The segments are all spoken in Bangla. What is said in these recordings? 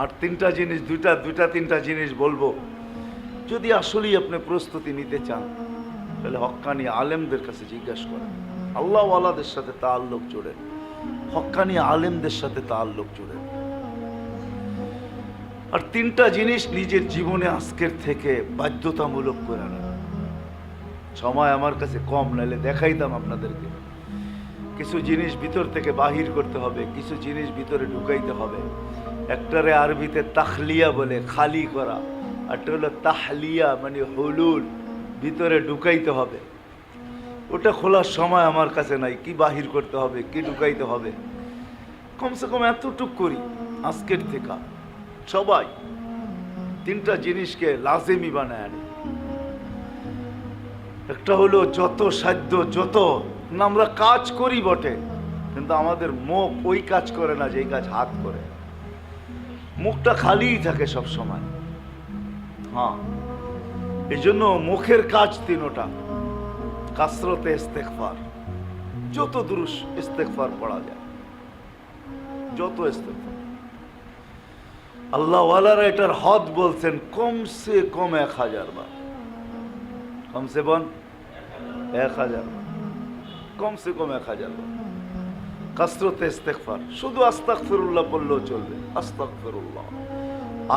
আর তিনটা জিনিস, দুইটা তিনটা জিনিস বলবো। যদি আসলেই আপনি প্রস্তুতি নিতে চান তাহলে হক্কানি আলেমদের কাছে জিজ্ঞাসা করেন, আল্লাহওয়ালাদের সাথে তাআল্লুক জোড়েন, হক্কানি আলেমদের সাথে তাআল্লুক জোড়েন। আর তিনটা জিনিস নিজের জীবনে আজকের থেকে বাধ্যতামূলক করে নেন। সময় আমার কাছে কম, নাইলে দেখাইতাম আপনাদেরকে। কিছু জিনিস ভিতর থেকে বাহির করতে হবে, কিছু জিনিস ভিতরে ঢুকাইতে হবে। একটারে আরবিতে তাখলিয়া বলে, খালি করা, আরটা হলো তাহলিয়া মানে হুলুল, ভিতরে ঢুকাইতে হবে। ওটা খোলার সময় আমার কাছে নাই, কি বাহির করতে হবে, কি ঢুকাইতে হবে। কমসে কম এতটুক করি আজকের থেকে সবাই, তিনটা জিনিসকে লাজেমি বানায় আনি। একটা হলো যত সাধ্য, যত আমরা কাজ করি বটে, কিন্তু আমাদের মুখ ওই কাজ করে না যে কাজ হাত করে। মুখটা খালিই থাকে সব সময়। হ্যাঁ, এই জন্য মুখের কাজ তিনটা। কাসরতে ইস্তেগফার, যত দুরূদ ইস্তেগফার পড়া যায়, যত ইস্তেগফার। আল্লাহওয়ালারা এটার হদ বলছেন কমসে কম 1000 বার, কমসে কম 1000 বার, কমসে কম 1000 বার কাসরতে ইস্তেগফার। শুধু আস্তাগফিরুল্লাহ বললেও চলবে, আস্তাগফিরুল্লাহ।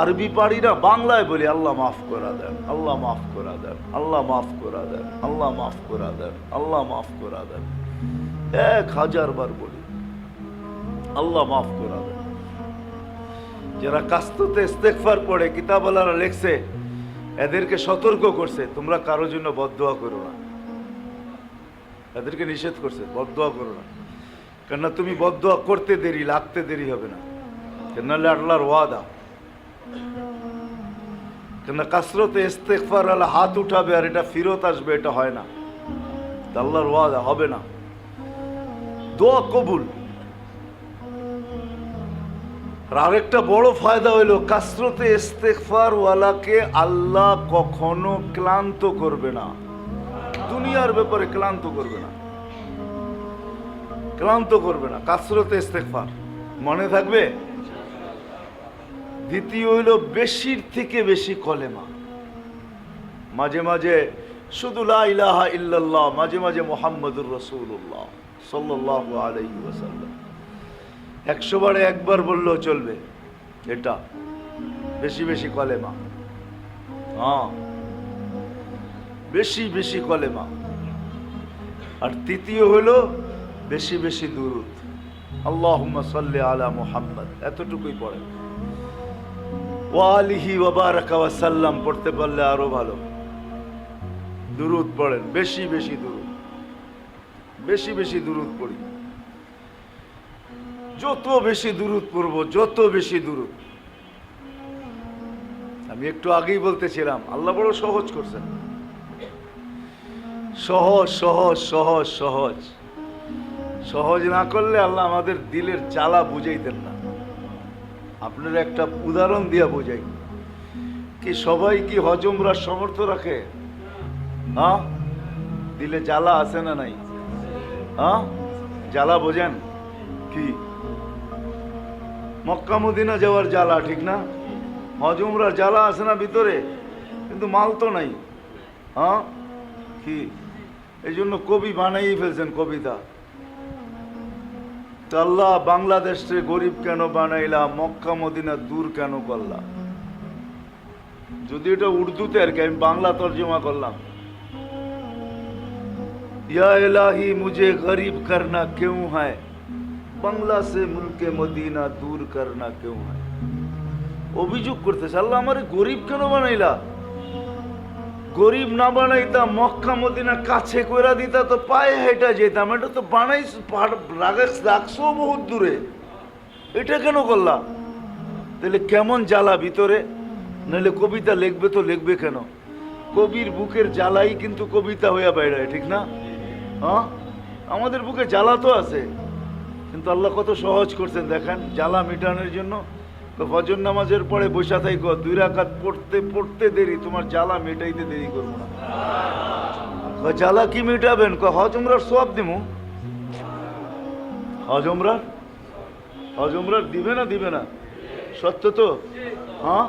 আরবি পারি না, বাংলায় বলি আল্লাহ মাফ করা দেন, আল্লাহ মাফ করা দেন, আল্লাহ মাফ করা দেন, আল্লাহ মাফ করা দেন, আল্লাহ মাফ করা দেন। 1000 বার বলি আল্লাহ মাফ করা দেন। যারা কাসরতে ইস্তেগফার পড়ে, কিতাবওয়ালারা লেখছে, এদেরকে সতর্ক করছে, তোমরা কারোর জন্য বদদোয়া করো না। এদেরকে নিষেধ করছে, বদদোয়া করো না। কেননা তুমি বদদোয়া করতে দেরি, লাগতে দেরি হবে না। কেননা আল্লাহর ওয়াদা। কেননা কাসরতে ইস্তেগফার আলা হাত উঠাবে আর এটা ফিরত আসবে, এটা হয় না। আল্লাহর ওয়াদা, হবে না। দোয়া কবুল। আর আরেকটা বড় ফায়দা হইল, কাসরতে ইস্তেগফার ওয়ালাকে আল্লাহ কখনো ক্লান্ত করবে না। দুনিয়ার ব্যাপারে ক্লান্ত করবে না, ক্লান্ত করবে না। কাসরতে ইস্তেগফার মনে থাকবে। দ্বিতীয় হইল বেশির থেকে বেশি কলেমা। মাঝে মাঝে শুধু লা ইলাহা ইল্লাল্লাহ, মাঝে মাঝে মুহাম্মাদুর রাসূলুল্লাহ সাল্লাল্লাহু আলাইহি ওয়াসাল্লাম। 100 বারে একবার বললেও চলবে। এটা বেশি বেশি কলেমা। হ্যাঁ, বেশি বেশি কলেমা। আর তৃতীয় হলো বেশি বেশি দুরূদ। আল্লাহুম্মা সাল্লি আলা মুহাম্মদ, এতটুকুই পড়ে। ওয়া আলিহি ওয়া বারাকা ওয়া সাল্লাম পড়তে পারলে আরো ভালো। দুরূদ পড়েন, বেশি বেশি দুরূদ, বেশি বেশি দুরূদ পড়ি। যত বেশি দুরূদ পড়ব, যত বেশি দুরূদ। আমি একটু আগেই বলতেছিলাম, আল্লাহ বড় সহজ করছেন। সহজ সহজ সহজ সহজ সহজ না করলে আল্লাহ আমাদের দিলের জ্বালা বুঝাইতেন না। আপনার একটা উদাহরণ দিয়া বুঝাই। কি সবাই কি হজমরার সমর্থ রাখে? হ্যাঁ, দিলে জ্বালা আছে না নাই? হ্যাঁ, জ্বালা বোঝেন কি? মক্কা মদিনা যাওয়ার জ্বালা, ঠিক না? হজমরার জ্বালা আছে না ভিতরে, কিন্তু মাল তো নাই। হ্যাঁ, কি এই জন্য কবি বানাই ফেলছেন কবিতা। আল্লাহ বাংলাদেশে গরিব কেন বানাইলা, মক্কা মদিনা দূর কেন করলা? যদি এটা উর্দুতে আর কি, আমি বাংলা তর্জমা করলাম। ইয়া ইলাহি মুঝে গরিব করনা क्यों है, বাংলা সে মুলকে মদিনা দূর করনা क्यों है। অভিযোগ করতেছে, আল্লাহ আমারে গরিব কেন বানাইলা? গরিব না বানাইতা, মক্কা মদিনা কাছে কইরা দিতা তো পায়ে হেঁটে যেতাম। এটা তো বানাইছ, রাখছো বহুত দূরে, এটা কেন করলা? তাহলে কেমন জ্বালা ভিতরে, নাহলে কবিতা লিখবে তো লিখবে কেন? কবির বুকের জ্বালাই কিন্তু কবিতা হইয়া বাইরে, ঠিক না? হ্যাঁ, আমাদের বুকে জ্বালা তো আছে, কিন্তু আল্লাহ কত সহজ করছেন দেখেন। জ্বালা মিটানোর জন্য ফজর নামাজের পরে বসা থাইকো, 2 রাকাত পড়তে পড়তে দেরি, তোমার জ্বালা মেটাইতে দেরি করবো না। জ্বালা কি মিটাবেন? হজ উমরার সওয়াব দিমু। হজ উমরার দিবে না? দিবে না? সত্য তো? হ্যাঁ